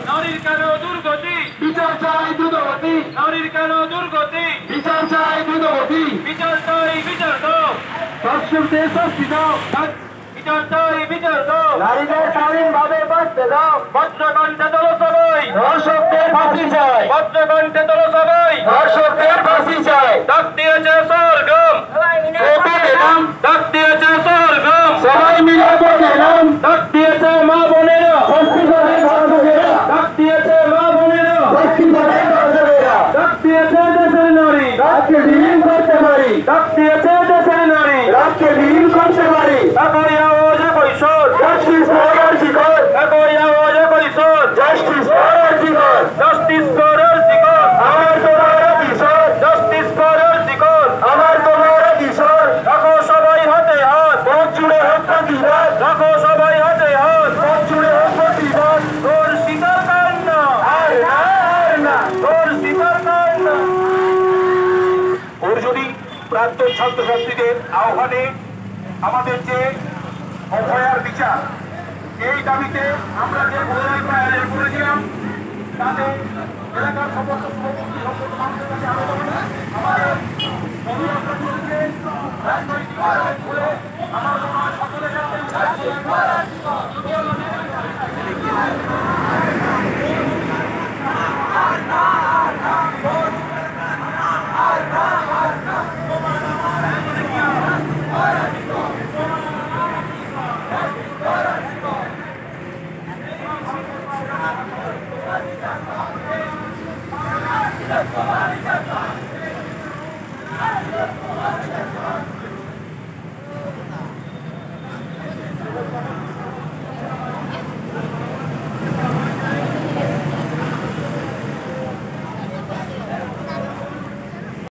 নারীর কেন দুর্গতি বিচার চাই দ্রুতগতি নারীর কেন দুর্গতি বিচার চাই দ্রুতগতি বিচার চাই বিচার দাও দর্শকদের শাস্তি দাও বিচার চাই বিচার দাও নারীদের স্বাধীনভাবে বাঁচতে দাও বজ্রকণ্ঠে তোলো সবাই ধর্ষকদের ফাঁসি চাই বজ্রকণ্ঠে তোলো সবাই ধর্ষকদের ফাঁসি চাই ডাক দিয়েছে স্বর্গম ডাক দিয়েছে স্বর্গম সবাই মিলে বললাম ডাক দিয়েছে মা বোনেরা ডাক দিয়েছে মা বোনেরা ডাক দিয়েছে দেশের নারী রাজকে বিলীন করতে পারি ডাক দিয়েছে দেশের নারী রাজকে বিলীন করতে পারি একই আওয়াজ একই সুর জাস্টিস ফর আরজিকর একই আওয়াজ একই সুর justice for RG Kar justice for RG Kar আমার তোমার কিশোর জাস্টিস ফর আরজিকর আমার তোমার কিশোর রাখো সবাই হাতে হাত পথ জুড়ে হোক প্রতিবাদ রাখো সবাই হাতে হাত পথ জুড়ে হোক প্রতিবাদ তোর শিকার কান্ড আর না তোর শিকার কান্ড ওর যদি প্রাক্তন ছাত্রছাত্রীদের আহ্বানে আমাদের যে অভয়ার বিচার এই দাবিতে আমরা যে আয়োজন করেছিলাম তাতে এলাকার সমস্ত সভাপতি সমস্ত মানুষের কাছে আবেদন আমাদের রাজনৈতিক খুলে আমার সকলের That's